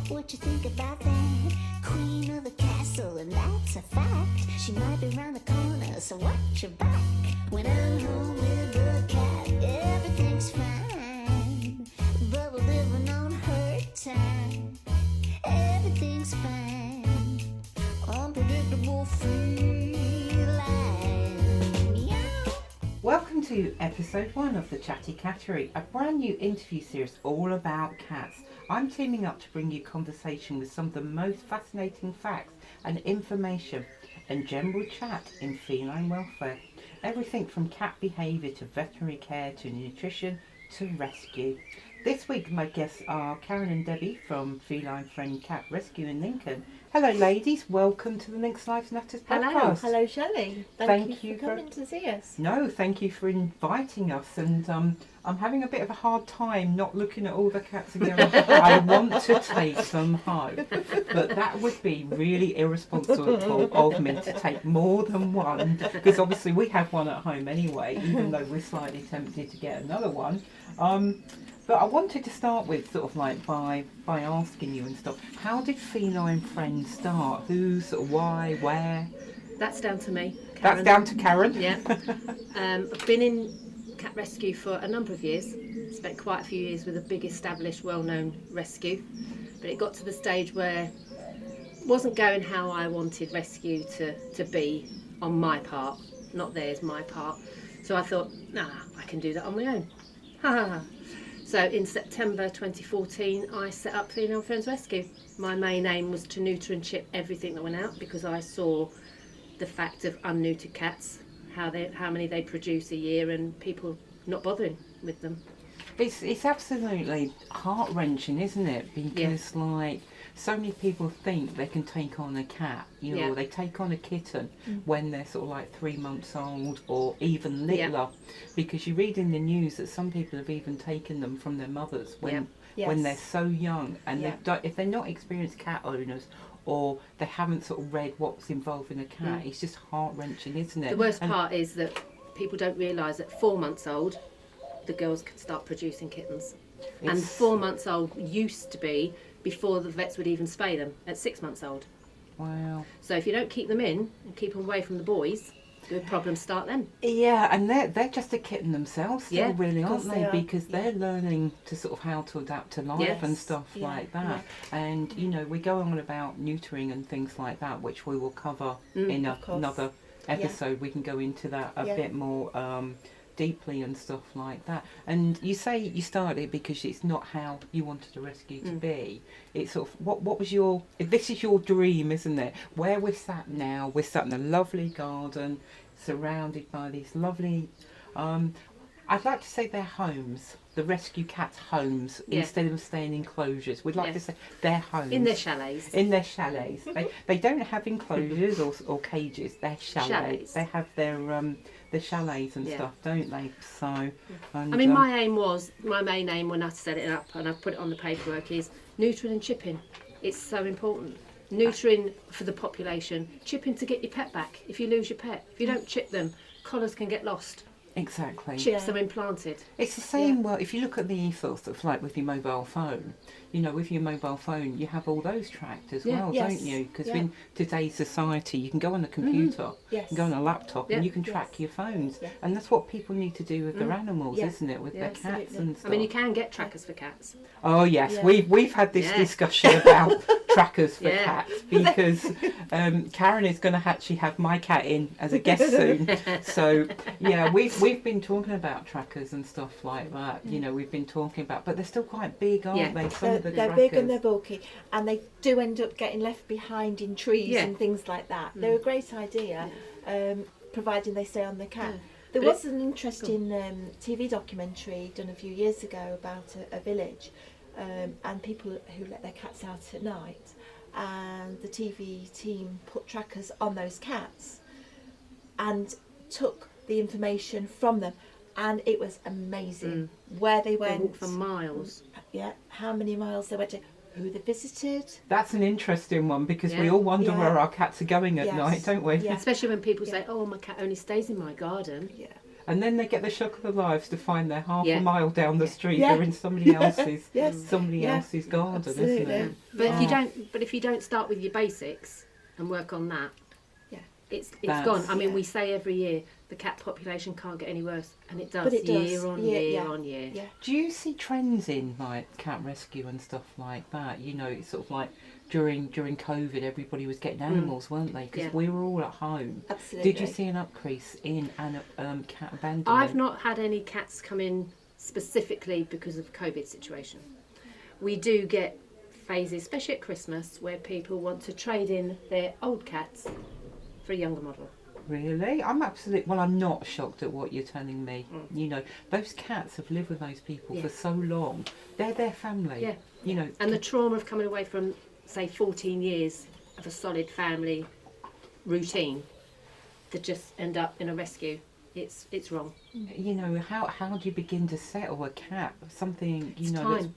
What you think about that? Queen of the castle, and that's a fact. She might be round the corner, so watch your back. When I'm home with the cat, everything's fine. But we're living on her time. Everything's fine. Unpredictable feline. Meow. Welcome to episode 1 of the Chatty Cattery, a brand new interview series all about cats. I'm teaming up to bring you conversation with some of the most fascinating facts and information and general chat in feline welfare. Everything from cat behaviour to veterinary care to nutrition to rescue. This week my guests are Karen and Debbie from Feline Friends Cat Rescue in Lincoln. Hello ladies, welcome to the Lynx Lives Matters podcast. Hello Shelley. Thank you for coming to see us. No, thank you for inviting us, and I'm having a bit of a hard time not looking at all the cats again. I want to take them home, but that would be really irresponsible of me to take more than one, because obviously we have one at home anyway, even though we're slightly tempted to get another one. But I wanted to start with sort of like by asking you and stuff, how did Feline Friends start? Who, sort of why, where? That's down to me, Karen. That's down to Karen? Yeah. I've been in cat rescue for a number of years. Spent quite a few years with a big established, well-known rescue. But it got to the stage where it wasn't going how I wanted rescue to be on my part. Not theirs, my part. So I thought, nah, I can do that on my own. Ha ha ha. So in September 2014, I set up Feline Friends Rescue. My main aim was to neuter and chip everything that went out, because I saw the fact of unneutered cats, how many they produce a year, and people not bothering with them. It's absolutely heart-wrenching, isn't it? Because like so many people think they can take on a cat, you know, they take on a kitten when they're sort of like 3 months old or even littler, because you read in the news that some people have even taken them from their mothers when they're so young, and if they're not experienced cat owners, or they haven't sort of read what's involved in a cat, it's just heart-wrenching, isn't it? The worst part is that people don't realise that 4 months old, the girls can start producing kittens. And 4 months old used to be before the vets would even spay them, at 6 months old. Wow. So if you don't keep them in and keep them away from the boys, good problems start then. Yeah, and they're just a kitten themselves still, really, aren't they? They are. Because they're learning to sort of how to adapt to life and stuff like that. And, you know, we go on about neutering and things like that, which we will cover in another episode. We can go into that a bit more deeply and stuff like that. And you say you started because it's not how you wanted a rescue to be. It's sort of what was your, this is your dream, isn't it? Where we're sat now, we're sat in a lovely garden surrounded by these lovely I'd like to say their homes, the rescue cats' homes, instead of staying in enclosures. We'd like to say their homes. In their chalets. In their chalets. They don't have enclosures or cages. They're chalets. They have their chalets and stuff, don't they? So, and, I mean, my main aim when I set it up, and I've put it on the paperwork, is neutering and chipping. It's so important. Neutering for the population, chipping to get your pet back if you lose your pet. If you don't chip them, collars can get lost. Exactly. Chips are implanted. It's the same, well, if you look at the ethos of like with your mobile phone, you know, with your mobile phone, you have all those tracked as well, don't you? Because in today's society, you can go on a computer, you can go on a laptop, and you can track your phones. And that's what people need to do with their animals, isn't it? With their cats and stuff. I mean, you can get trackers for cats. Oh, yes. We've had this discussion about trackers for cats, because Karen is going to actually have my cat in as a guest soon. So, yeah, we've been talking about trackers and stuff like that. You know, we've been talking about, but they're still quite big, aren't they? They're big and they're bulky, and they do end up getting left behind in trees and things like that. They're a great idea, providing they stay on the cat. There was an interesting TV documentary done a few years ago about a village, and people who let their cats out at night, and the TV team put trackers on those cats and took the information from them, and it was amazing where they went. They walked for miles. How many miles they went to, who they visited. That's an interesting one, because we all wonder where our cats are going at night, don't we? Especially when people say, oh, my cat only stays in my garden. And then they get the shock of their lives to find they're half Yeah. a mile down the street. Yeah. They're in somebody else's somebody Yeah. else's garden, Absolutely. isn't it? But if you don't start with your basics and work on that, Yeah. it's That's- gone. I mean, yeah. we say every year the cat population can't get any worse, and it does, But it does. year on Yeah, year yeah. on year. Yeah. Do you see trends in like cat rescue and stuff like that? You know, it's sort of like during COVID, everybody was getting animals, weren't they? Because Yeah. we were all at home. Absolutely. Did you see an increase in cat abandonment? I've not had any cats come in specifically because of COVID situation. We do get phases, especially at Christmas, where people want to trade in their old cats for a younger model. Really? I'm not shocked at what you're telling me. You know, those cats have lived with those people for so long. They're their family. Yeah. You know, And the trauma of coming away from, say, 14 years of a solid family routine to just end up in a rescue, it's wrong. you know, how do you begin to settle a cat? Something, you It's know, that's,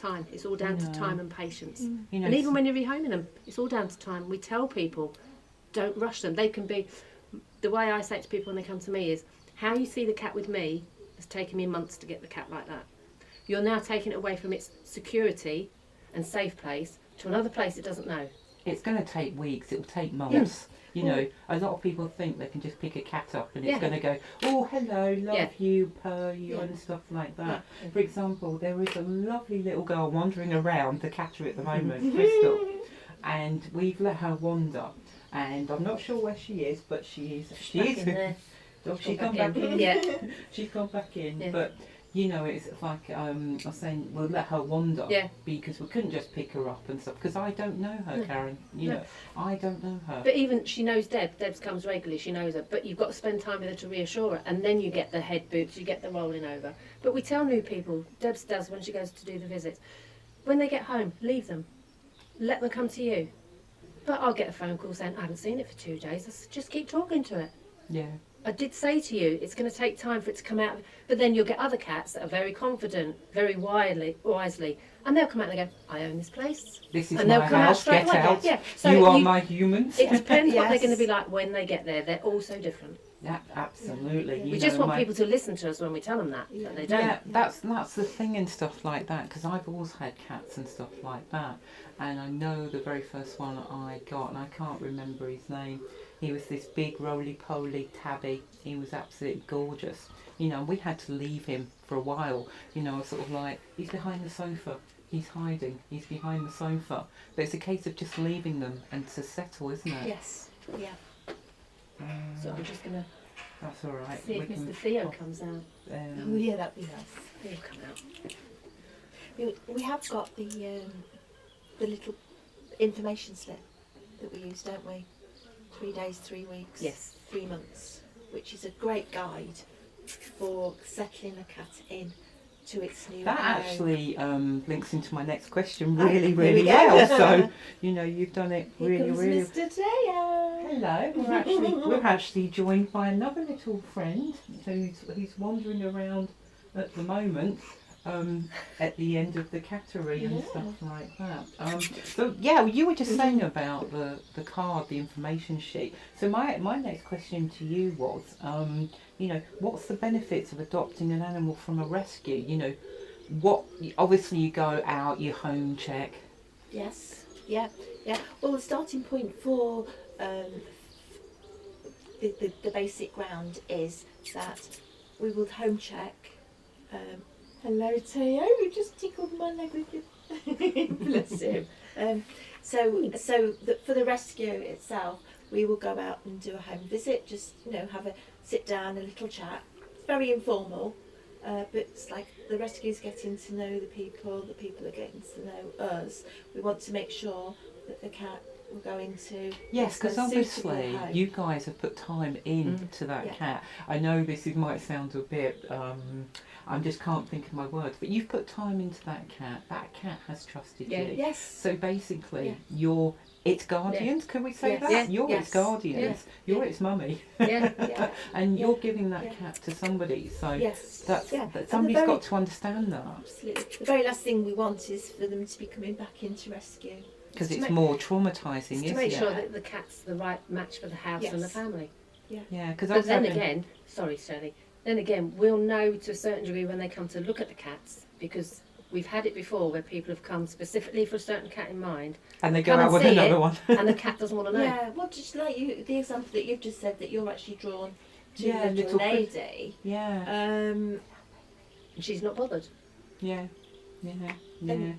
time. It's all down to No. time and patience. you know, And even when you're rehoming them, it's all down to time. We tell people, don't rush them. They can be, the way I say it to people when they come to me is, how you see the cat with me has taken me months to get the cat like that. You're now taking it away from its security and safe place to another place it doesn't know. it's going to take weeks, it'll take months. You know, a lot of people think they can just pick a cat up and it's Yeah. going to go, oh, hello, love Yeah. you, purr you, Yeah. and stuff like that. For example, there is a lovely little girl wandering around the Cattery at the moment, Crystal, and we've let her wander. And I'm not sure where she is, but she's Back in there. she's gone back in. Yeah. She's gone back in, Yeah. but you know, it's like I was saying, we'll let her wander Yeah. because we couldn't just pick her up and stuff. Because I don't know her, Karen. You know, I don't know her. But even she knows Deb. Deb's comes regularly. She knows her. But you've got to spend time with her to reassure her, and then you get the head boots, you get the rolling over. But we tell new people. Deb's does when she goes to do the visits. When they get home, leave them. Let them come to you. But I'll get a phone call saying I haven't seen it for 2 days. I said, just keep talking to it. Yeah. I did say to you, it's going to take time for it to come out. But then you'll get other cats that are very confident, very wisely, and they'll come out and they go, I own this place. This is And my they'll come out house. straight Get away. out. Yeah. So You are my humans. It depends what they're Yes. going to be like when they get there. They're all so different. Yeah, absolutely. We You just know, want people to listen to us when we tell them that, but they don't. Yeah, that's the thing and stuff like that. Because I've always had cats and stuff like that, and I know the very first one I got, and I can't remember his name. He was this big roly-poly tabby. He was absolutely gorgeous. You know, we had to leave him for a while. You know, sort of like, he's behind the sofa. He's hiding. He's behind the sofa. But it's a case of just leaving them and to settle, isn't it? Yes. Yeah. So I'm just going to That's all right. see if We can Mr. Theo pop, comes out. Oh yeah, that'd be nice. He'll come out. We have got the little information slip that we use, don't we? 3 days, 3 weeks. Yes. 3 months, which is a great guide for settling a cat in to its new That home. actually links into my next question Ah, really, here we really go. well. So, you know, you've done it Here really, comes really. Mr. Teo. Hello. We're actually joined by another little friend who's wandering around at the moment. At the end of the Cattery and stuff like that. So yeah, you were just saying about the card, the information sheet. So my next question to you was, you know, what's the benefits of adopting an animal from a rescue? You know, obviously you go out, you home check. Yes. Yeah. Yeah. Well, the starting point for the basic ground is that we will home check. Hello, Teo. You just tickled my leg with your bless him. For the rescue itself, we will go out and do a home visit. Just have a sit down, a little chat. It's very informal, but it's like the rescue's getting to know the people are getting to know us. We want to make sure that the cat will go into Yes, because a suitable obviously home. you guys have put time into that Yeah. cat. I know might sound a bit, I just can't think of my words, but you've put time into that cat. That cat has trusted Yeah. you. Yes. So basically, Yeah. you're its guardians, can we say Yes. that? Yeah. You're Yes. its guardians. Yeah. You're its mummy. Yeah. Yeah. And Yeah. you're giving that Yeah. cat to somebody. So Yes. that's Yeah. that And the somebody's very- got to understand that. Absolutely. The very last thing we want is for them to be coming back into rescue. Because to it's make- more traumatising, To isn't make it? sure that the cat's the right match for the house and the Yes. family. Yeah, because I But was then having... again, sorry Shirley, Then again, we'll know to a certain degree when they come to look at the cats, because we've had it before where people have come specifically for a certain cat in mind, And they go come out and with see another it, one. and the cat doesn't want to know. Yeah, well, just like the example that you've just said, that you're actually drawn to Yeah, little little lady. Yeah, And she's not bothered. yeah, yeah, yeah.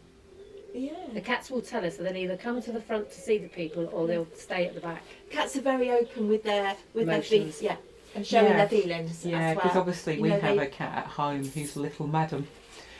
Yeah. The cats will tell us that they'll either come to the front to see the people, or they'll stay at the back. Cats are very open with their Emotions. feelings, yeah, and showing Yeah. their feelings Yeah, as because well. obviously You we know, have they- a cat at home who's little madam,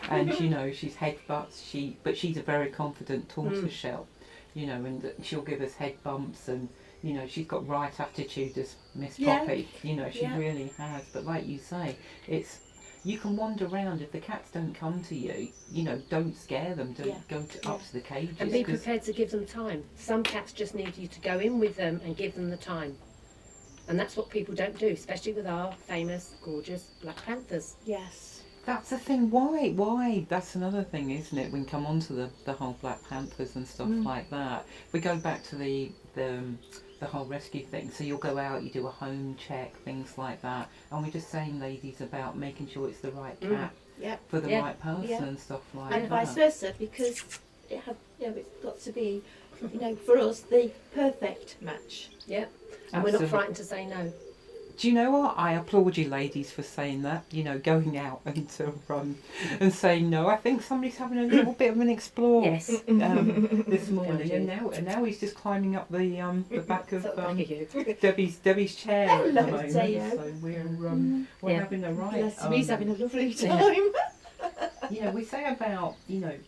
and you know she's headbutts. But she's a very confident tortoiseshell, you know, and she'll give us head bumps, and you know she's got right attitude as Miss Yeah. Poppy. You know she Yeah. really has. But like you say, it's you can wander around. If the cats don't come to you, you know, don't scare them. Don't Yeah. go up to the cages. And be 'cause- prepared to give them time. Some cats just need you to go in with them and give them the time. And that's what people don't do, especially with our famous, gorgeous Black Panthers. Yes. That's the thing. Why? That's another thing, isn't it? We can come on to the whole Black Panthers and stuff like that. We go back to the whole rescue thing. So you'll go out, you do a home check, things like that. And we're just saying, ladies, about making sure it's the right cat Yeah. for the Yeah. right person Yeah. and stuff like And that. vice versa, because it's got to be, for us, the perfect match. Yeah. And we're not Absolutely. frightened to say no. Do you know what? I applaud you, ladies, for saying that. You know, going out and to and saying no. I think somebody's having a little bit of an explore. Yes. This morning, Go on, and now he's just climbing up the back of So, back of you. Debbie's chair at the Hello, moment. Deo. So we're Yeah. having a right. Bless him, he's having a lovely Yeah. time. Yeah, we say about,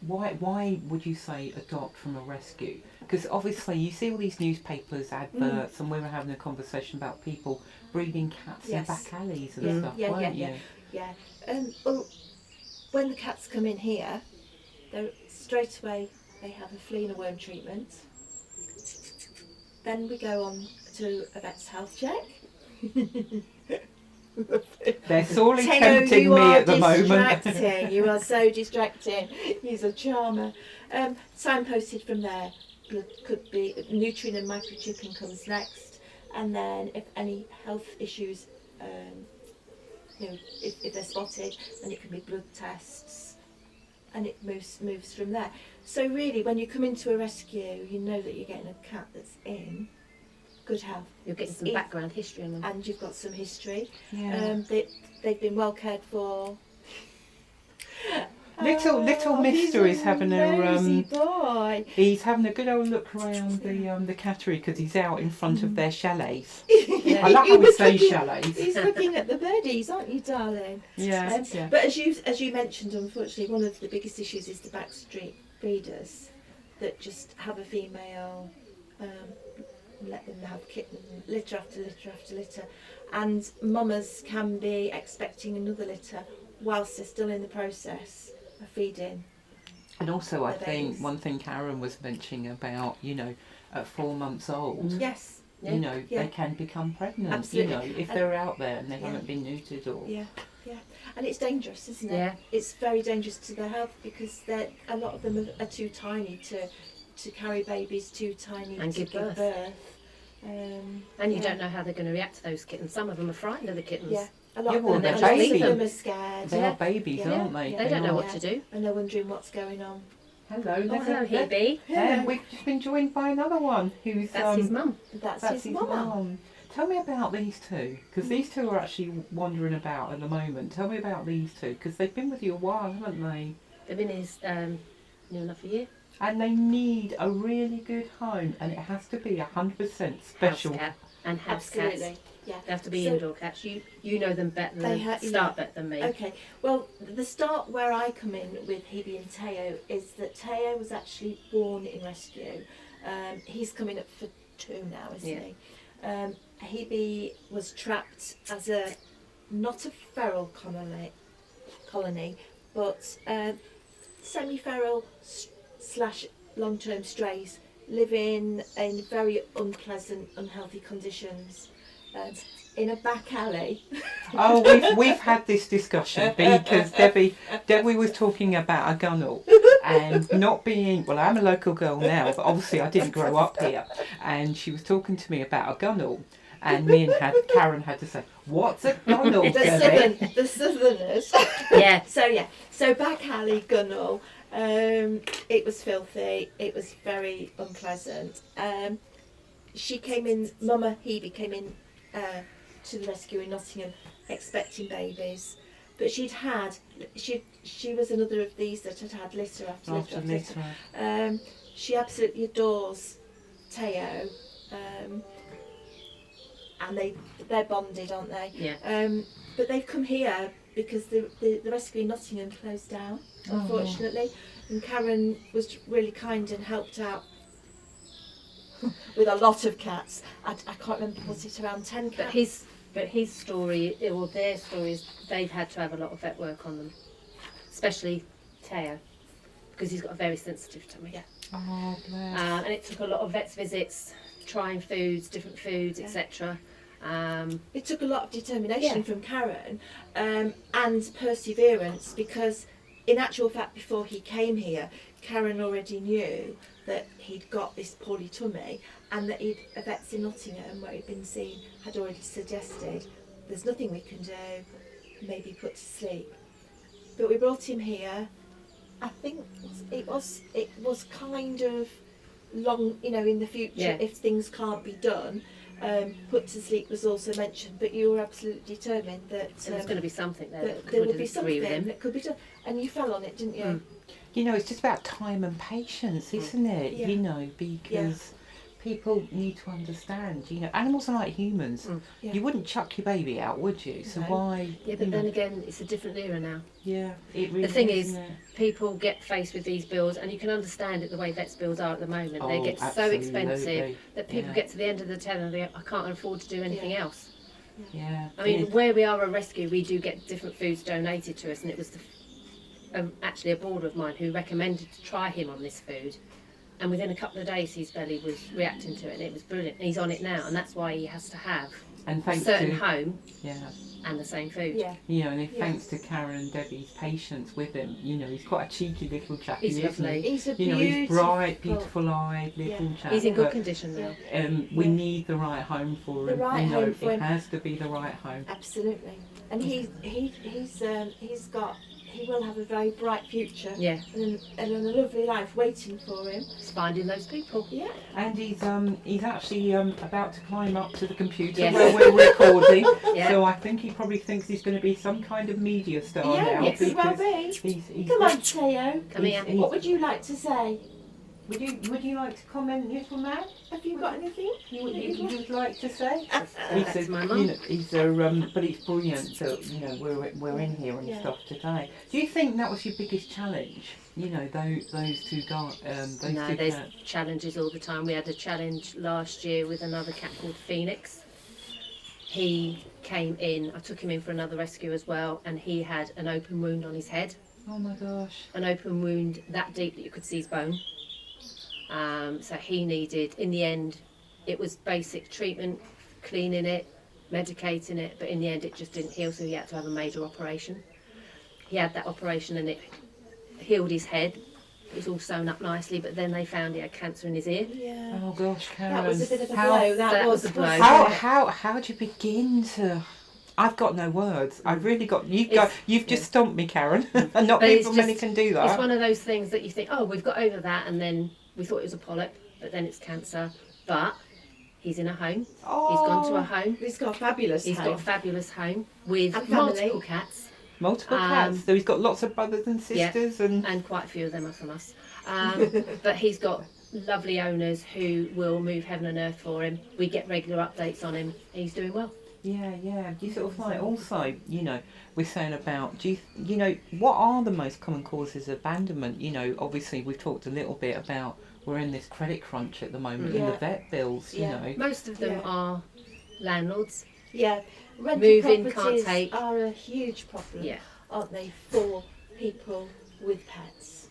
why would you say adopt from a rescue? Because obviously you see all these newspapers adverts, and we were having a conversation about people breeding cats Yes. in back alleys and Yeah, stuff, yeah, weren't yeah, you? Yeah. Well, when the cats come in here, they're straight away they have a flea and a worm treatment. Then we go on to a vet's health check. They're sorely Teo, tempting you me are at the moment. distracting. You are so distracting. He's a charmer. Signposted from there. Could be neutering and microchipping comes next, and then if any health issues, if they're spotted, then it can be blood tests, and it moves from there. So really, when you come into a rescue, you know that you're getting a cat that's in good health. You're getting some If- background history on them. and you've got some history. Yeah. They've been well cared for. Little Mister he's is having nosy boy. he's having a good old look around the Cattery because he's out in front of their chalets. Yeah. I like He how we was say looking- chalets. He's looking at the birdies, aren't you, darling? Yeah, yeah. But as you mentioned, unfortunately, one of the biggest issues is the backstreet breeders that just have a female, let them have kitten, litter after litter after litter, and mamas can be expecting another litter whilst they're still in the process of feeding. And also, I The think babies. one thing Karen was mentioning about, at 4 months old, Yes. Yeah. Yeah. they can become pregnant. Absolutely. If they're out there and they Yeah. haven't been neutered or. Yeah, yeah, and it's dangerous, isn't it? Yeah. It's very dangerous to their health because a lot of them are too tiny to carry babies, too tiny And to give birth. And you yeah. don't know how they're going to react to those kittens. Some of them are frightened of the kittens. Yeah, a lot Yeah, of well, them, they're a lot babies. of them are scared. They Yeah. are babies, Yeah. aren't they? They don't know what Yeah. to do. And they're wondering what's going on. Hello, Oh, hello, Hebe. And we've just been joined by another one who's That's his mum. That's That's his mama. mum. Tell me about these two, because these two are actually wandering about at the moment. Tell me about these two, because they've been with you a while, haven't they? They've been his near enough a year. And they need a really good home, and it has to be 100% special. House cat and house Absolutely. cats. Yeah. They have to be So- indoor cats. You know them better They than ha- start yeah. better than me. Okay, well, the start where I come in with Hebe and Teo is that Teo was actually born in rescue. He's coming up for 2 now, isn't Yeah. he? Hebe was trapped as not a feral colony, but semi-feral / long-term strays living in very unpleasant, unhealthy conditions in a back alley. Oh, we've had this discussion because Debbie was talking about a gunnel and not being, well, I'm a local girl now, but obviously I didn't grow up here, and she was talking to me about a gunnel. and Karen had to say, "What's a gunnel?" The Southerners. Yeah. So back alley gunnel. It was filthy. It was very unpleasant. She came in. Mama Hebe came in to the rescue in Nottingham, expecting babies, but she was another of these that had litter after litter. She absolutely adores Teo, and they're bonded, aren't they? Yeah. But they've come here because the rescue in Nottingham closed down, unfortunately, and Karen was really kind and helped out with a lot of cats. I can't remember, was it around 10 cats? But his story, or their story, is they've had to have a lot of vet work on them, especially Teo, because he's got a very sensitive tummy. Yeah. Oh, bless. And it took a lot of vet's visits, trying foods, different foods, etc. It took a lot of determination from Karen and perseverance, because in actual fact before he came here, Karen already knew that he'd got this poorly tummy, and that vets in Nottingham where he'd been seen had already suggested there's nothing we can do, maybe put to sleep. But we brought him here. I think it was kind of long, in the future, if things can't be done. Put to sleep was also mentioned, but you were absolutely determined that there was going to be something there that there would be agree something with him. that could be done, and you fell on it, didn't you? It's just about time and patience, isn't it? Yeah. Because people need to understand, animals are like humans. Yeah. You wouldn't chuck your baby out, would you? So No. why? Yeah, but then again, it's a different era now. Yeah, it really The thing isn't is, it? people get faced with these bills, and you can understand it the way vets' bills are at the moment. They Oh, get so absolutely. expensive that people Yeah. get to the end of the tenner and they go, I can't afford to do anything else. Yeah. I mean, where we are a rescue, we do get different foods donated to us, and it was actually a boarder of mine who recommended to try him on this food, and within a couple of days his belly was reacting to it, and it was brilliant. And he's on it now, and that's why he has to have and a thanks certain to, home yeah. and the same food. Yeah. And thanks to Karen and Debbie's patience with him, he's quite a cheeky little chappy, He's isn't lovely. he? He's a He's bright, beautiful-eyed little chap. He's in good but, condition now. we need the right home for The him. right home for it him. has to be the right home. Absolutely, and he will have a very bright future. Yeah. And a lovely life waiting for him. It's finding those people. Yeah. And he's actually about to climb up to the computer Yes. where we're recording. Yeah. So I think he probably thinks he's going to be some kind of media star now. Yeah, it could well because be. He's Come on, Teo. Come here. What would you like to say? Would you like to comment, little man? Have you got anything? You would like to say? That's my mum. But it's brilliant that we're in here and stuff today. Do you think that was your biggest challenge? Those two guys. No, there's challenges all the time. We had a challenge last year with another cat called Phoenix. He came in. I took him in for another rescue as well, and he had an open wound on his head. Oh my gosh. An open wound that deep that you could see his bone. So he needed, in the end, it was basic treatment, cleaning it, medicating it, but in the end it just didn't heal, so he had to have a major operation. He had that operation and it healed his head. It was all sewn up nicely, but then they found he had cancer in his ear. Yeah. Oh gosh, Karen. That was a bit of a blow. That was a blow. How do you begin to? I've got no words. I've really got. You've just stumped me, Karen. And not many can do that. It's one of those things that you think, oh, we've got over that, and then we thought it was a polyp, but then it's cancer. But he's in a home. Oh. He's gone to a home. He's got a fabulous He's home. got a fabulous home with And multiple family. cats. Multiple cats. So he's got lots of brothers and sisters, and quite a few of them are from us. But he's got lovely owners who will move heaven and earth for him. We get regular updates on him. He's doing well. Yeah. You sort of like also, we're saying about, what are the most common causes of abandonment? Obviously we've talked a little bit about we're in this credit crunch at the moment in the vet bills, Most of them are landlords. Yeah. Rental Moving, can't properties take. are a huge problem, Yeah. aren't they, for people with pets?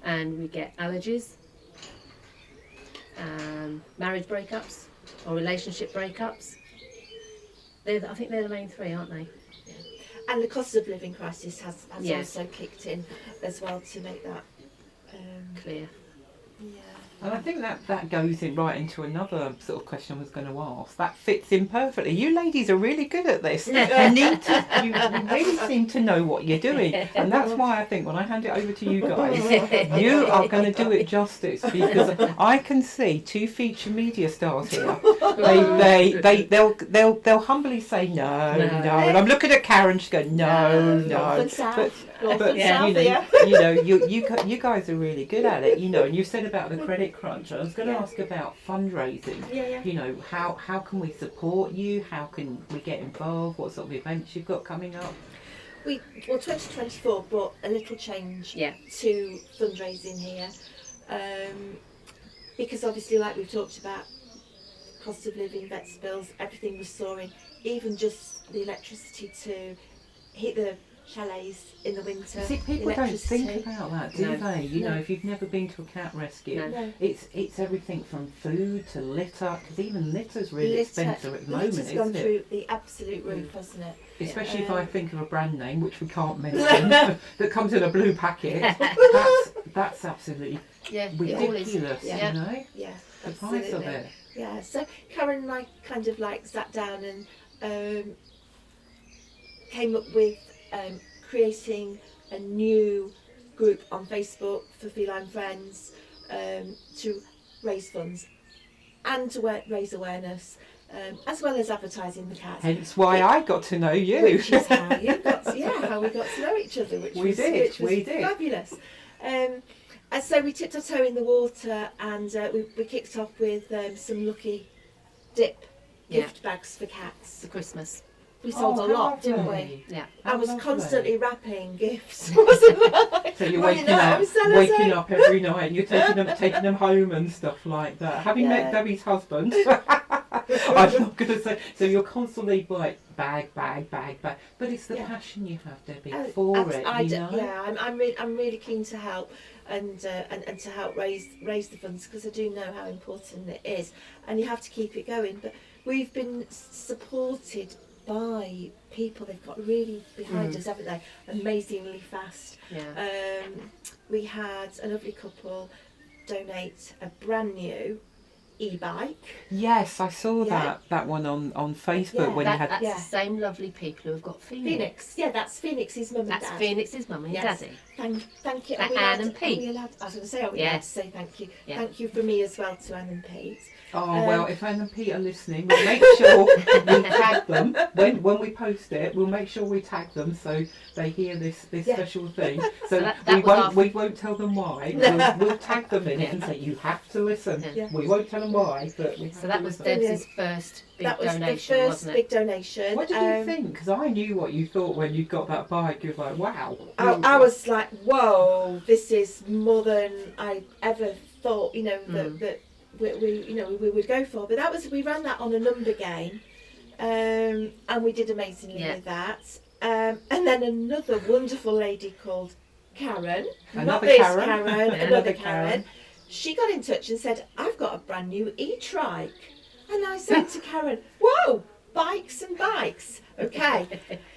And we get allergies, marriage breakups or relationship breakups. I think they're the main three, aren't they? And the cost of living crisis has Yeah. also kicked in as well to make that Clear. And I think that goes in right into another sort of question I was going to ask. That fits in perfectly. You ladies are really good at this. You really seem to know what you're doing. And that's why I think when I hand it over to you guys, you are going to do it justice, because I can see 2 feature media stars here. They'll humbly say no. And I'm looking at Karen, she's going no. But you guys are really good at it, and you said about the credit crunch. I was going to ask about fundraising. How can we support you? How can we get involved? What sort of events you've got coming up? 2024 brought a little change to fundraising here, because obviously, like we've talked about, cost of living, vets bills, everything was soaring. Even just the electricity to heat the chalets in the winter. See, people don't think about that, do they? If you've never been to a cat rescue, it's everything from food to litter, because even litter's really expensive at the moment, isn't it? Litter's gone through the absolute roof, hasn't it? Especially if I think of a brand name, which we can't mention, that comes in a blue packet. That's absolutely ridiculous, Yeah, the price of it. Yeah, so Karen and I kind of sat down and came up with creating a new group on Facebook for Feline Friends to raise funds and to raise awareness, as well as advertising the cats. Hence why I got to know you. Which is how you got how we got to know each other, which was fabulous. And so we tipped our toe in the water, and we kicked off with some lucky dip gift bags for cats for Christmas. We sold a lot, didn't we? Yeah. I was constantly wrapping gifts, wasn't I? So you're waking up every night, and you're taking them home and stuff like that. Having met Debbie's husband, I'm not going to say. So you're constantly bag, but it's the passion you have, Debbie, for it. I'm really keen to help and to help raise the funds, because I do know how important it is, and you have to keep it going. But we've been supported by people. They've got really behind us, haven't they? Amazingly fast. We had a lovely couple donate a brand new e-bike. Yes, I saw that one on Facebook when you had. That's the same lovely people who have got Phoenix. Yeah, that's Phoenix's mum and dad. That's Phoenix's mum and daddy. Thank you. Anne and Pete. I was going to say, allowed to say thank you. Yeah. Thank you from me as well to Anne and Pete. Oh, well, if Anne and Pete are listening, we'll make sure we tag them. When we post it, we'll make sure we tag them so they hear this special thing. So we won't tell them why. We'll tag them in it and say, you have to listen. Yeah. We won't tell them why, but we have So that was Deb's first big donation, that was the first wasn't it? big donation. What did you think? Because I knew what you thought when you got that bike. You were like, wow. I was like, whoa, this is more than I ever thought, that we would go for. But we ran that on a number game, and we did amazingly with that. And then another wonderful lady called Karen, another Karen, she got in touch and said, I've got a brand new e-trike. And I said to Karen, whoa, bikes and bikes. Okay.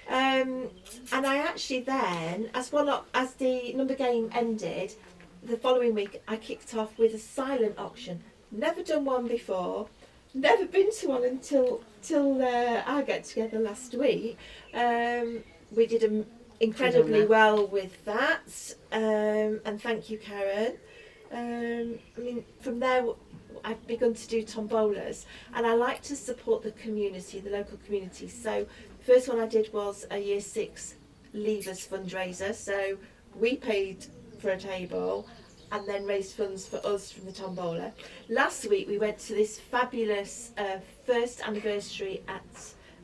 And I actually then, as the number game ended, the following week I kicked off with a silent auction. Never done one before, never been to one until our get together last week. We did incredibly well with that, and thank you, Karen. From there I've begun to do tombolas, and I like to support the community, the local community. So the first one I did was a Year 6 Leavers fundraiser, so we paid for a table and then raised funds for us from the tombola. Last week we went to this fabulous first anniversary at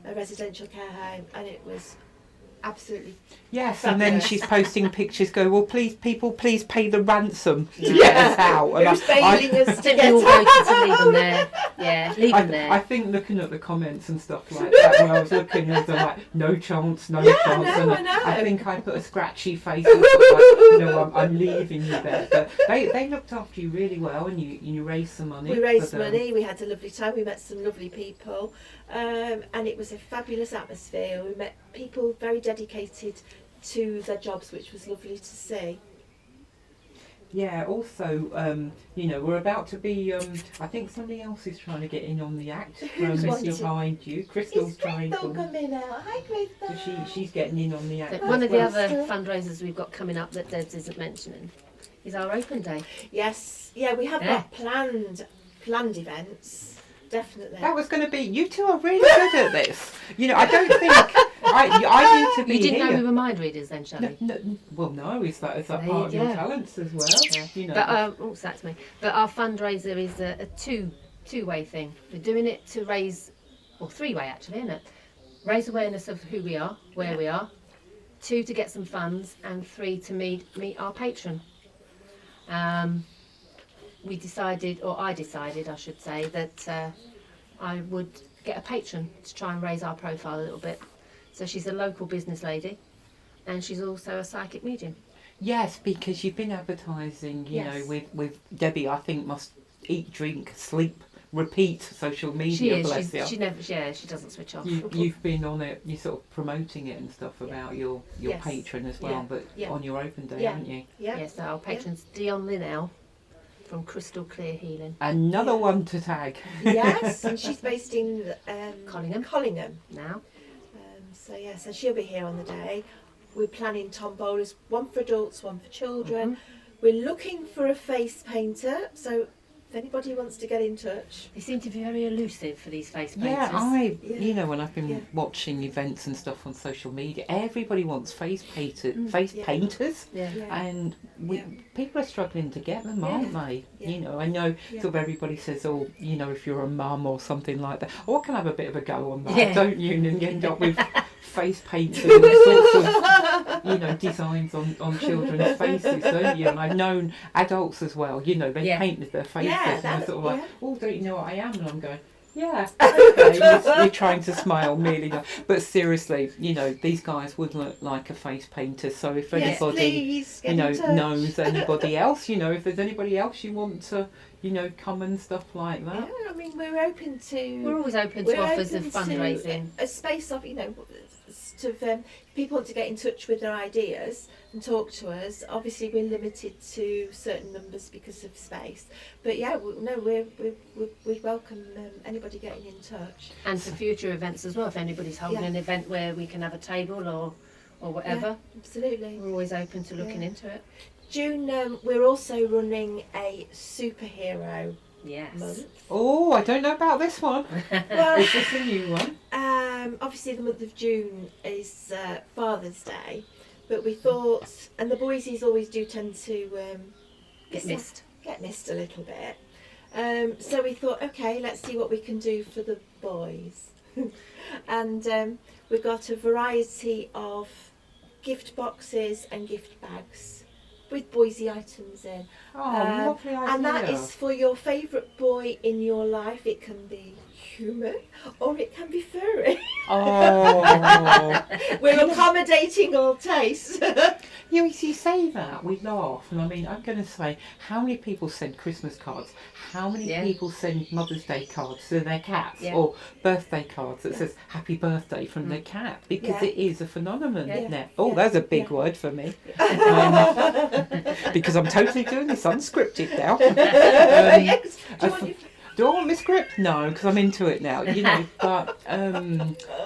a residential care home, and it was absolutely yes. fabulous. And then she's posting pictures. Go, well, please pay the ransom to get us out. And who's bailing us to get we all voted to leave them there. Yeah, leave them there. I think looking at the comments and stuff like that, when I was looking, there was like no chance. I know. I think I put a scratchy face and like, no, I'm leaving you there. But they looked after you really well, and you raised some money. We raised money. We had a lovely time. We met some lovely people, and it was a fabulous atmosphere. We met people very dedicated to their jobs, which was lovely to see. Yeah, also, we're about to be, I think somebody else is trying to get in on the act Who's from wanting? behind you. Crystal's Is trying Crystal to. coming out? Hi, Crystal. So she's getting in on the act. One as of the well. other fundraisers we've got coming up that Des isn't mentioning is our open day. Yes, yeah, we have got planned events. Definitely. That was going to be. You two are really good at this. I don't think I need to be You didn't here. know we were mind readers then, Shelley? No, is that There part you of your go. talents as well? Yeah. But that's me. But our fundraiser is a two-way thing. We're doing it to raise, or three-way actually, isn't it? Raise awareness of who we are, where we are. 2, to get some funds, and 3, to meet our patron. I decided, I should say, that I would get a patron to try and raise our profile a little bit. So she's a local business lady, and she's also a psychic medium. Yes, because you've been advertising, with Debbie. I think must eat, drink, sleep, repeat social media. She is. Bless you. She doesn't switch off. You've been on it. You're sort of promoting it and stuff about your Yes. patron as well, but on your open day, Yeah. haven't you? Yeah. Yes, so our patron's Dion Linnell from Crystal Clear Healing. Another one to tag. Yes, and she's based in Collingham. Now, so she'll be here on the day. We're planning tombolas, one for adults, one for children. We're looking for a face painter, so if anybody wants to get in touch. they seem to be very elusive for these face painters. Yeah, when I've been watching events and stuff on social media, everybody wants face painters, Yeah. and people are struggling to get them, aren't they? Yeah. I know sort of everybody says, if you're a mum or something like that, I can have a bit of a go on that, don't you? And then you end up with face paints and all sorts of, designs on children's faces, don't you? And I've known adults as well, they painted their faces and they're sort of like, oh, don't you know what I am? And I'm going, yeah, okay, you're trying to smile merely. But seriously, these guys would look like a face painter. So if anybody, knows anybody else, if there's anybody else you want to, come and stuff like that. Yeah, I mean, we're open to. We're always open to offers of fundraising. A space of, people want to get in touch with their ideas and talk to us. Obviously, we're limited to certain numbers because of space. But yeah, we'd welcome anybody getting in touch. And for future events as well, if anybody's holding an event where we can have a table or whatever. Yeah, absolutely. We're always open to looking into it. June, we're also running a superhero month. Oh, I don't know about this one. Well, Is this a new one? Obviously the month of June is Father's Day, but we thought, and the boysies always do tend to Get missed a little bit. So we thought, okay, let's see what we can do for the boys. And we got a variety of gift boxes and gift bags with boysy items in. Oh, lovely idea. And that is for your favourite boy in your life. It can be human or it can be furry. Oh. We're accommodating all tastes. You say that, we laugh, and I mean, I'm going to say, how many people send Christmas cards? How many people send Mother's Day cards to their cats, or birthday cards that says Happy Birthday from their cat? Because it is a phenomenon, isn't it? Oh, that's a big word for me. Because I'm totally doing this unscripted now. Yes. Do I want my script? No, because I'm into it now, but what I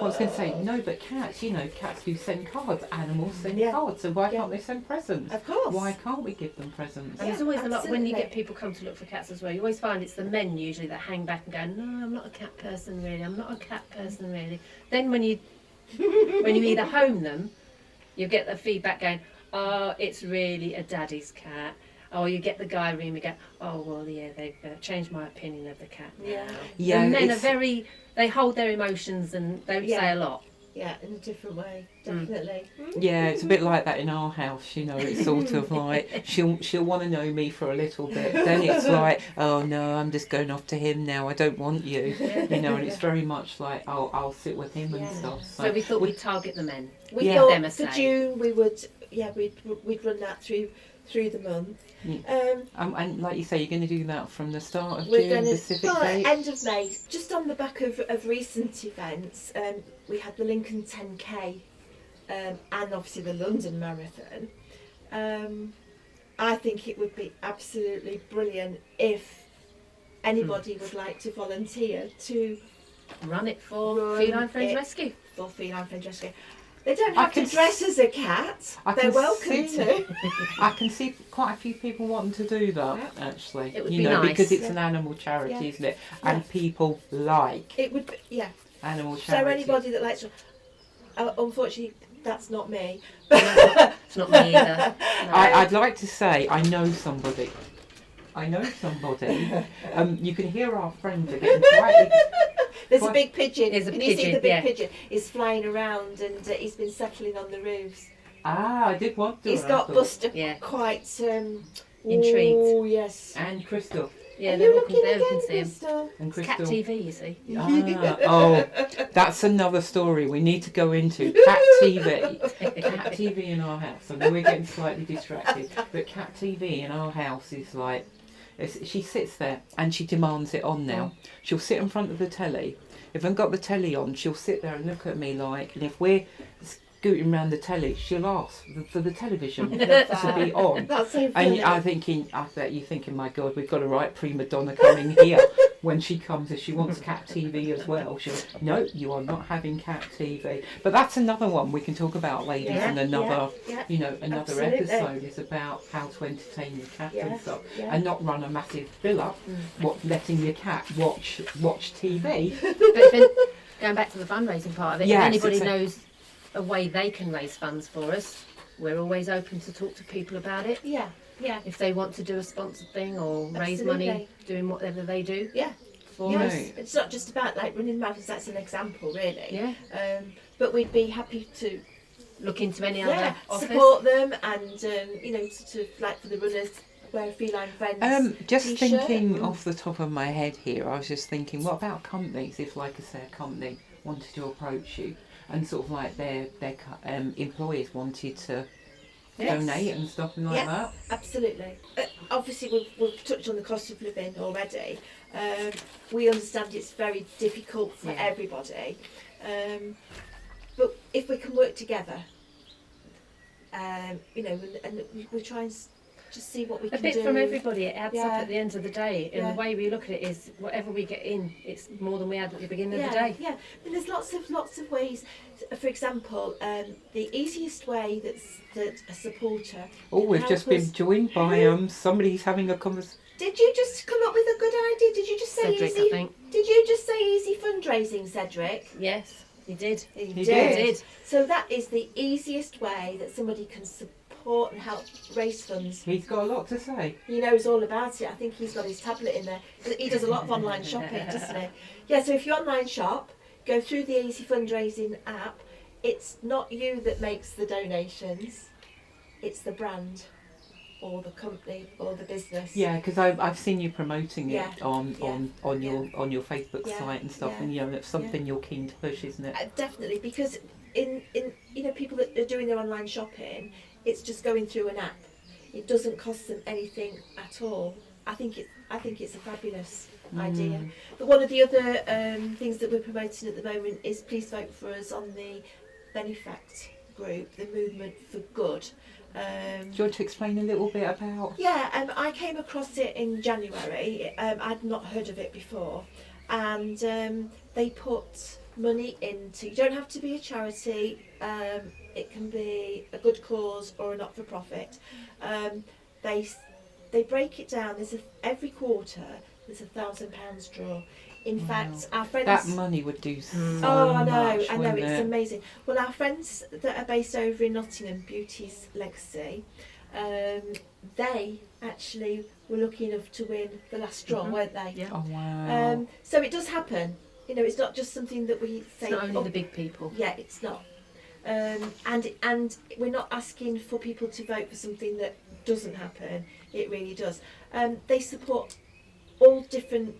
was going to say, no, but cats, cats do send cards, animals send cards, so why can't they send presents? Of course. Why can't we give them presents? And there's always a lot, when you get people come to look for cats as well, you always find it's the men usually that hang back and go, no, I'm not a cat person really, I'm not a cat person really. Then when you either home them, you get the feedback going, oh, it's really a daddy's cat. Or you get the guy ring and go, oh, well, yeah, they've changed my opinion of the cat now. Yeah, the men are they hold their emotions and don't say a lot. Yeah, in a different way, definitely. Yeah, it's a bit like that in our house, it's sort of like, she'll want to know me for a little bit, then it's like, oh no, I'm just going off to him now, I don't want you, and it's very much like, I'll sit with him and stuff. So we thought we'd target the men. We thought for June we would, we'd run that through the month. And like you say, you're going to do that from the start of We're June, going Pacific to Day? end of May. Just on the back of recent events, we had the Lincoln 10K and obviously the London Marathon. I think it would be absolutely brilliant if anybody would like to volunteer to Run it for Feline Friends it Rescue. for Feline Friends Rescue. They don't have to dress as a cat. They're welcome to. I can see quite a few people wanting to do that, actually. It would be nice. Because it's an animal charity, isn't it? And people like it would be, animal charity. So anybody that likes, unfortunately, that's not me. It's not me either. No. I'd like to say I know somebody. You can hear our friends are getting quite. There's a big pigeon. There's a Can you see the big pigeon? pigeon? He's flying around and he's been settling on the roofs. I did want to. He's got Buster Yeah. quite Intrigued. Oh yes. And Crystal. Yeah, Are they're you walking looking there, we again, can see him. Crystal? And It's Crystal. Cat TV, you see. That's another story we need to go into. Cat TV. Cat TV in our house. I know we're getting slightly distracted, but Cat TV in our house is like, she sits there and she demands it on now. She'll sit in front of the telly. If I've got the telly on, she'll sit there and look at me like, and if we're scooting around the telly, she'll ask for the television to be on. That's so And funny. I bet you're thinking, my God, we've got a right prima donna coming here. When she comes, if she wants Cat TV as well, she'll, no, you are not having Cat TV. But that's another one we can talk about, ladies, in another, another Absolutely. episode. Is about how to entertain your cat and stuff, yeah. and not run a massive bill up. Letting your cat watch TV. But then, going back to the fundraising part of it, Yes, if anybody it's a- knows a way they can raise funds for us, we're always open to talk to people about it. Yeah. If they want to do a sponsored thing or raise money Absolutely. doing whatever they do Yeah. for Yes. us. It's not just about like running marathons. That's an example, really. Yeah. But we'd be happy to Look into any other offers. support them and sort of like for the runners wear Feline Friends. Just t-shirt. thinking off the top of my head here, I was just thinking, what about companies? If, like I say, a company wanted to approach you and sort of like their employees wanted to donate and stuff and like that. Absolutely. Obviously, we've touched on the cost of living already. We understand it's very difficult for everybody, but if we can work together, and we try and just see what we can A bit do. from everybody, it adds up Yeah. at the end of the day. And Yeah. the way we look at it is, whatever we get in, it's more than we had at the beginning of the day. Yeah, and there's lots of ways. For example, the easiest way that a supporter. Oh, can we've help just us- been joined by somebody's having a conversation. Did you just come up with a good idea? Did you just say Cedric, easy? I think. Did you just say easy fundraising, Cedric? Yes, he did. He did. So that is the easiest way that somebody can support and help raise funds. He's got a lot to say. He knows all about it. I think he's got his tablet in there. He does a lot of online shopping, doesn't he? Yeah, so if you online shop, go through the Easy Fundraising app. It's not you that makes the donations. It's the brand or the company or the business. Yeah, because I've seen you promoting it Yeah. on Yeah. your Facebook Yeah. site and stuff, Yeah. and it's something you're keen to push, isn't it? Definitely, because in people that are doing their online shopping, it's just going through an app. It doesn't cost them anything at all. I think it's a fabulous idea. But one of the other things that we're promoting at the moment is please vote for us on the Benefact group, the Movement for Good. Do you want to explain a little bit about? Yeah, I came across it in January. I'd not heard of it before, and they put money into. You don't have to be a charity. It can be a good cause or a not-for-profit. They break it down. Every quarter there's £1,000 draw. In fact, our friends. That money would do so I know, much, wouldn't it's it? amazing. Well, our friends that are based over in Nottingham, Beauty's Legacy, they actually were lucky enough to win the last draw, weren't they? Yeah. Oh wow! So it does happen. It's not just something that we say. It's not only the big people. Yeah, it's not. And we're not asking for people to vote for something that doesn't happen. It really does. They support all different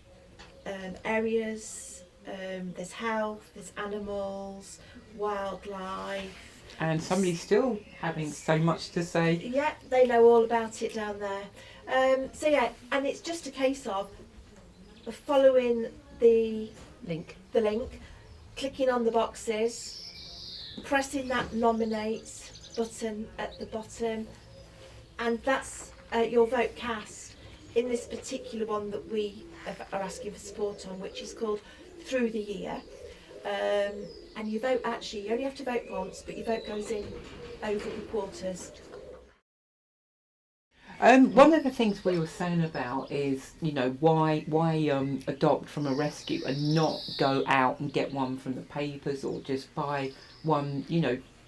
areas. There's health, there's animals, wildlife. And somebody's still having so much to say. Yeah, they know all about it down there. So yeah, and it's just a case of following the Link. link, clicking on the boxes, pressing that nominate button at the bottom, and that's your vote cast in this particular one that we are asking for support on, which is called Through the Year. And you vote, actually, you only have to vote once, but your vote goes in over the quarters. One of the things we were saying about is, why adopt from a rescue and not go out and get one from the papers or just buy one,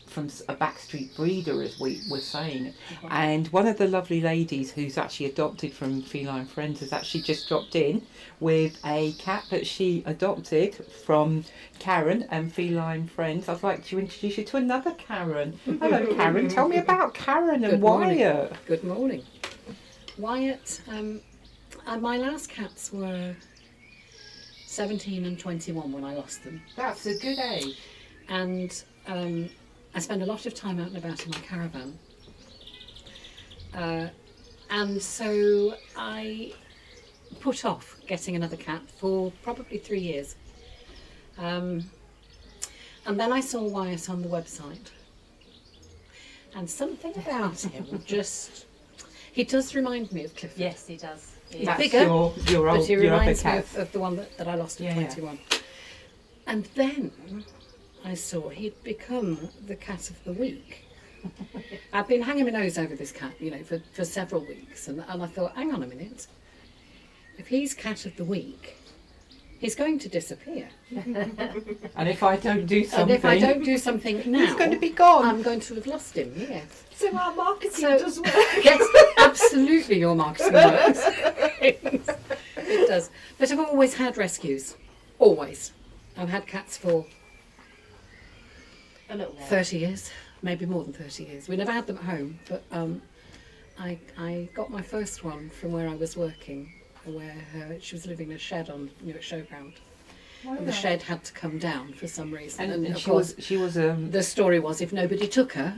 from a backstreet breeder, as we were saying. And one of the lovely ladies who's actually adopted from Feline Friends has actually just dropped in with a cat that she adopted from Karen and Feline Friends. I'd like to introduce you to another Karen. Hello, Karen. Tell me about Karen and Wyatt. Good morning. Wyatt, my last cats were 17 and 21 when I lost them. That's a good age. And I spend a lot of time out and about in my caravan. And so I put off getting another cat for probably 3 years. And then I saw Wyatt on the website. And something about him just... He does remind me of Clifford. Yes, he does. He's That's bigger, your but he your other reminds me cat. of the one that I lost at 21. And then I saw he'd become the cat of the week. I've been hanging my nose over this cat, for several weeks, and I thought, hang on a minute, if he's cat of the week, he's going to disappear. And if I don't do something... And if I don't do something now, he's going to be gone. I'm going to have lost him, yes. So our marketing does work. Yes, absolutely your marketing works. It does. But I've always had rescues. Always. I've had cats for A little while. 30 years, maybe more than 30 years. We never had them at home, but I got my first one from where I was working, where she was living in a shed near a showground. And the shed had to come down for some reason. And of course, she was the story was if nobody took her,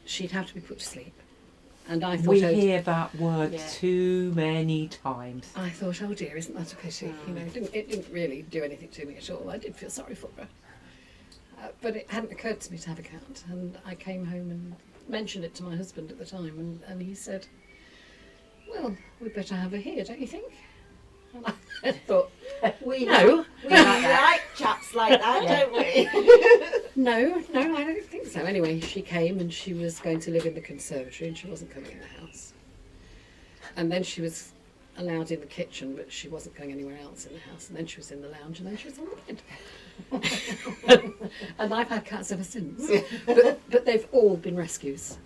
she'd have to be put to sleep. And I thought, we hear that word too many times. I thought, oh dear, isn't that a pity? It didn't really do anything to me at all. I did feel sorry for her. But it hadn't occurred to me to have a cat. And I came home and mentioned it to my husband at the time. And he said, well, we'd better have her here, don't you think? And I thought, We no. like chats like that, don't we? No, I don't think so. Anyway, she came and she was going to live in the conservatory and she wasn't coming in the house. And then she was allowed in the kitchen, but she wasn't going anywhere else in the house. And then she was in the lounge and then she was on the bed. And I've had cats ever since. But they've all been rescues.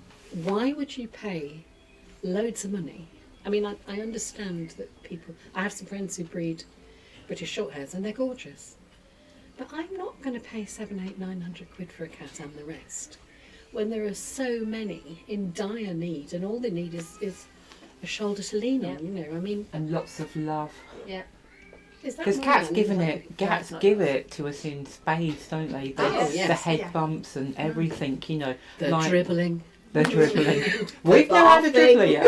Why would you pay loads of money? I mean, I understand that I have some friends who breed British Shorthairs and they're gorgeous. But I'm not going to pay 700, 800, 900 quid for a cat and the rest when there are so many in dire need and all they need is a shoulder to lean on, And lots of love. Yeah. Because cats give it to us in spades, don't they? The head bumps and everything, The dribbling. The dribbling. We've never had a dribbler yet.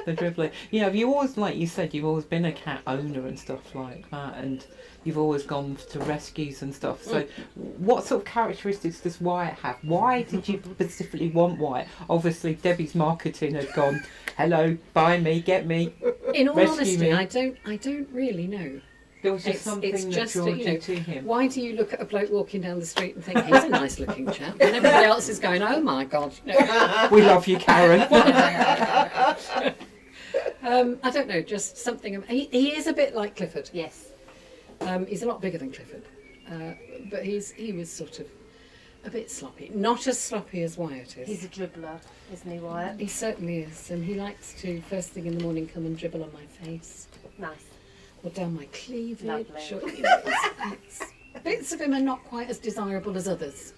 The dribbling. You always, like you said, you've always been a cat owner and stuff like that, and you've always gone to rescues and stuff. So what sort of characteristics does Wyatt have? Why did you specifically want Wyatt? Obviously, Debbie's marketing had gone, hello, buy me, get me, in all rescue honesty, me. I don't really know. There was just something that drew you to him. Why do you look at a bloke walking down the street and think he's a nice looking chap, and everybody else is going, oh my god, We love you, Karen. I don't know, just something. He is a bit like Clifford. Yes. He's a lot bigger than Clifford, but he was sort of a bit sloppy. Not as sloppy as Wyatt is. He's a dribbler, isn't he, Wyatt? He certainly is, and he likes to first thing in the morning come and dribble on my face. Nice. Or down my cleavage. Lovely. Or, bits of him are not quite as desirable as others,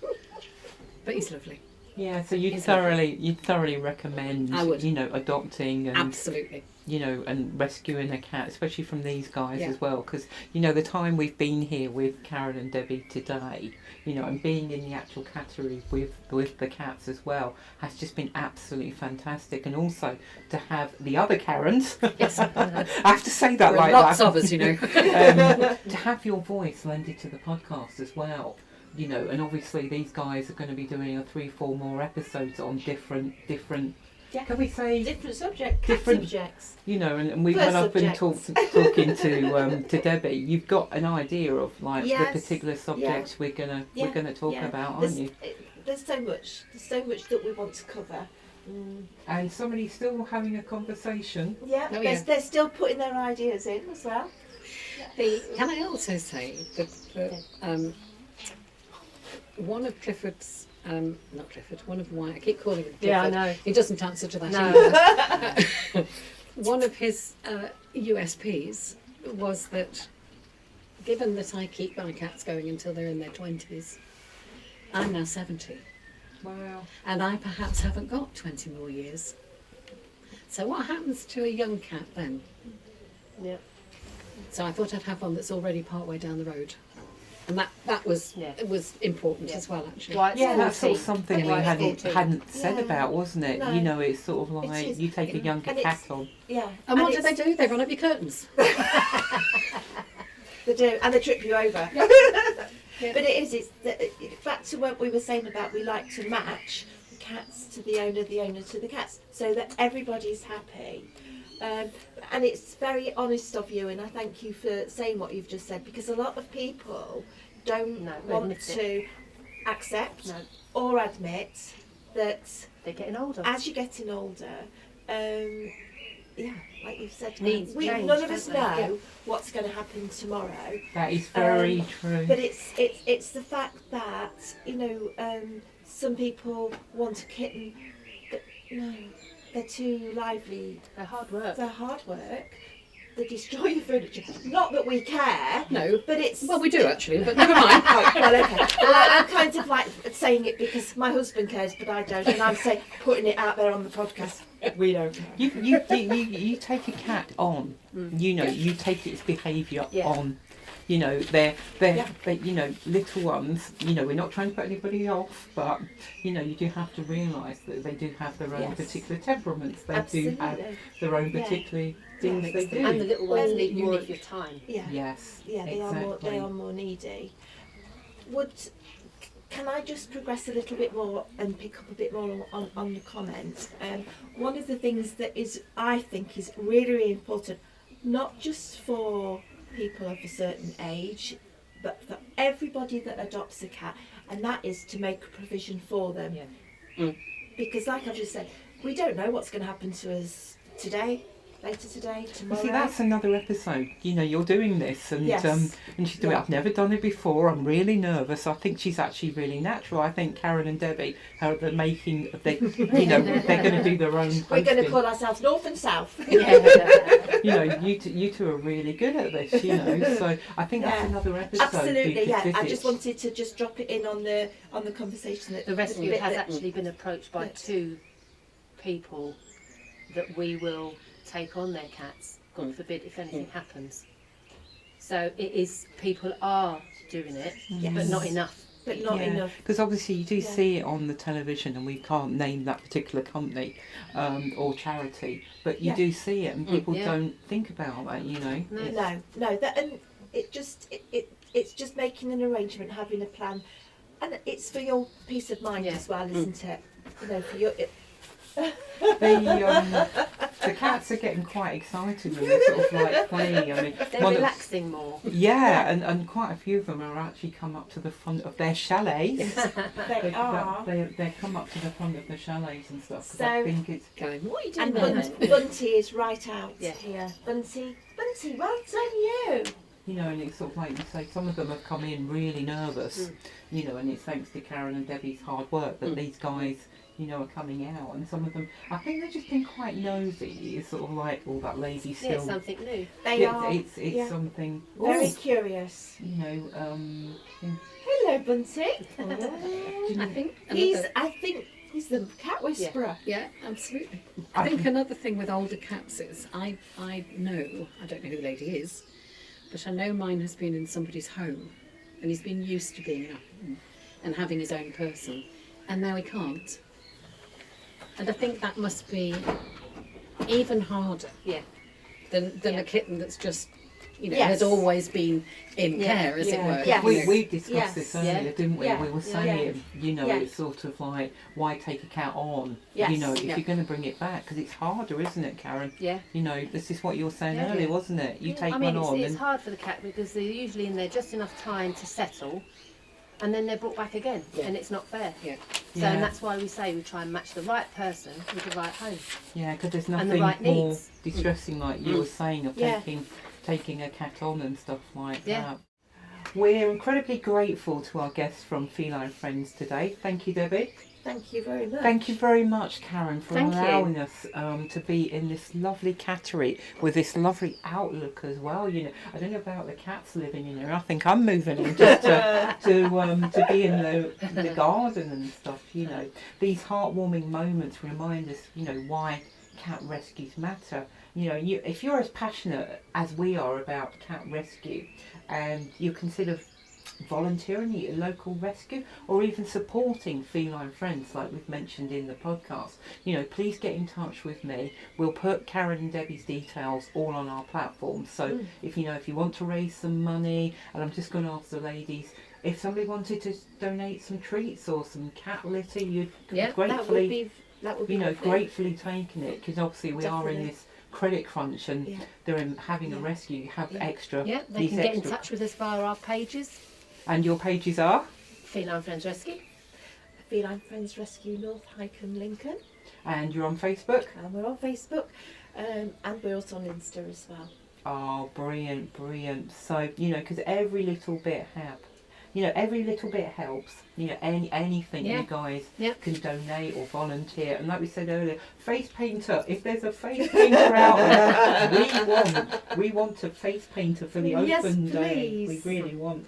but he's lovely. Yeah, so you'd thoroughly recommend, I would. adopting and Absolutely. And rescuing a cat, especially from these guys Yeah. as well, because the time we've been here with Karen and Debbie today, and being in the actual cattery with the cats as well has just been absolutely fantastic, and also to have the other Karens. Yes. I have to say that like lots that. of us, To have your voice lended to the podcast as well. And obviously these guys are going to be doing 3-4 more episodes on different can we say different subject, cat different subjects. You know, and we've First when I've been subjects. talking to Debbie, you've got an idea of like Yes, the particular subjects we're gonna talk about, aren't you? There's so much that we want to cover. And somebody's still having a conversation. Yeah, Oh, they're still putting their ideas in as well. Can I also say that one of Clifford's, not Clifford, one of Wyatt, I keep calling him Clifford. Yeah, I know. He doesn't answer to that No. either. One of his USPs was that, given that I keep my cats going until they're in their 20s, I'm now 70. Wow. And I perhaps haven't got 20 more years. So what happens to a young cat then? Yeah. So I thought I'd have one that's already part way down the road. And that was it was important as well, actually. Wyatt's Yeah, that's sort of 14. something we Wyatt's 14. hadn't said Yeah. about, wasn't it? No. You know, it's sort of like is. you take a younger And cat it's- on. Yeah. And what do it's- they do? They run up your curtains. They do, and they trip you over. Yeah. But it's back to what we were saying about we like to match the cats to the owner to the cats, so that everybody's happy. And it's very honest of you, and I thank you for saying what you've just said, because a lot of people don't want admit it. to accept No. or admit that They're getting older. as you're getting older, yeah, like you've said, Needs change, none of us don't they? know what's going to happen tomorrow. That is very true. But it's the fact that some people want a kitten, but no, they're too lively. They're hard work. They're hard work. They destroy your furniture. Not that we care. No. But it's Well, we do actually, but never mind. Oh, well, okay. Well, I'm kind of like saying it because my husband cares, but I don't, and I'm saying putting it out there on the podcast. We don't care. You take a cat on. You know, you take its behaviour Yeah. on. You know, they're you know, little ones. You know, we're not trying to put anybody off, but you know, you do have to realise that they do have their own Yes. particular temperaments. They Absolutely. do have their own Yeah. particular things they do. And the little ones And need more unique. of your time. Yeah. Yes. Yeah, they exactly. are more needy. Can I just progress a little bit more and pick up a bit more on the comments? One of the things that I think is really, really important, not just for people of a certain age, but for everybody that adopts a cat, and that is to make a provision for them. Yeah. Because like I've just said, we don't know what's going to happen to us today, later today, You tomorrow. see, that's another episode. You know, you're doing this, and Yes. and she's doing. Yeah. I've never done it before. I'm really nervous. I think she's actually really natural. I think Karen and Debbie are the making. They're going to do their own. We're going to hosting. call ourselves North and South. You know, you two are really good at this. You know, so I think that's Yeah. another episode. Absolutely, you could yeah. I visit. just wanted to just drop it in on the conversation that The rescue bit has that- actually been approached by that- 2 people that we will take on their cats, God forbid, if anything happens. So it is, people are doing it, but not enough. but not enough. Because obviously you do Yeah. see it on the television, and we can't name that particular company or charity, but you Yeah. do see it, and people Yeah. don't think about that. You know. No, that and it's just making an arrangement, having a plan, and it's for your peace of mind Yeah. as well, isn't it? You know, for your. The cats are getting quite excited when they're sort of like playing. I mean, They're one of- relaxing more. yeah, and quite a few of them are actually come up to the front of their chalets. They are. They come up to the front of the chalets and stuff. 'Cause So- I think it's Going, what are you doing And there? Bunty is right out Yeah. here. Bunty, well done you. you know, and it's sort of like you say, some of them have come in really nervous, you know, and it's thanks to Karen and Debbie's hard work that these guys, you know, are coming out, and some of them, I think they've just been quite nosy. It's sort of like, oh, that lady Yeah, still. it's something new. They Yeah, are it's yeah, something. very Oh, curious. you know, Hello, Bunty. I think he's the cat whisperer. Yeah, absolutely. I think another thing with older cats is I know, I don't know who the lady is, but I know mine has been in somebody's home, and he's been used to being in a home and having his own person, and now he can't. And I think that must be even harder Yeah. than a kitten that's just has always been in care, as it were. Yes. We discussed Yes. this earlier, didn't we? Yeah. We were saying, it's sort of like, why take a cat on? Yes. If you're going to bring it back, because it's harder, isn't it, Karen? Yeah. This is what you were saying earlier, wasn't it? You take one on. It's hard for the cat because they're usually in there just enough time to settle, and then they're brought back again, and it's not fair. Yeah. So and that's why we say we try and match the right person with the right home. Yeah, because there's And nothing the right more needs. distressing, like you were saying, of taking a cat on and stuff like that. We're incredibly grateful to our guests from Feline Friends today. Thank you, Debbie. Thank you very much. Thank you very much, Karen, for allowing us to be in this lovely cattery with this lovely outlook as well. I don't know about the cats living in here. I think I'm moving in just to be in the garden and stuff. These heartwarming moments remind us, why cat rescues matter. If you're as passionate as we are about cat rescue, and you consider volunteering at a local rescue or even supporting Feline Friends like we've mentioned in the podcast, please get in touch with me. We'll put Karen and Debbie's details all on our platform, so if you want to raise some money, and I'm just going to ask the ladies, if somebody wanted to donate some treats or some cat litter, you'd gratefully gratefully taking it, because obviously we are in this credit crunch and they're having a rescue, have extra. Yeah, they can get in touch with us via our pages. And your pages are? Feline Friends Rescue. Feline Friends Rescue North-Lincoln. And you're on Facebook? And we're on Facebook. And we're also on Insta as well. Oh, brilliant, brilliant. So, because every little bit helps. Every little bit helps. Anything you guys can donate or volunteer. And like we said earlier, face painter. If there's a face painter out there, we want a face painter for the open day. We really want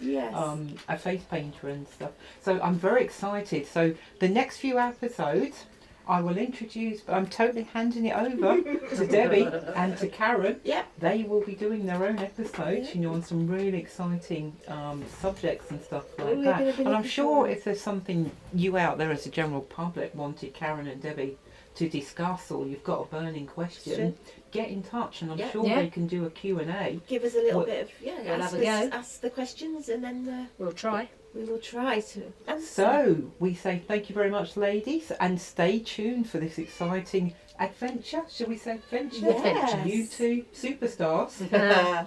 a face painter and stuff. So I'm very excited. So the next few episodes, I will introduce, but I'm totally handing it over to Debbie and to Karen. Yep. They will be doing their own episodes, on some really exciting subjects and stuff like that. And I'm sure if there's something you out there as a general public wanted Karen and Debbie to discuss, or you've got a burning question, get in touch, and I'm sure they can do a Q&A. Give us a little bit of, ask the questions, and then we'll try. We will try to answer. So we say thank you very much, ladies, and stay tuned for this exciting adventure. Shall we say adventure? Yes. You two superstars.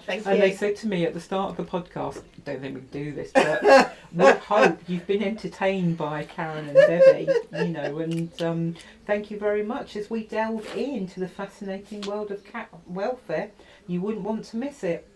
Thank you. And they said to me at the start of the podcast, I don't think we can do this, but we hope you've been entertained by Karen and Debbie, and thank you very much as we delve into the fascinating world of cat welfare. You wouldn't want to miss it.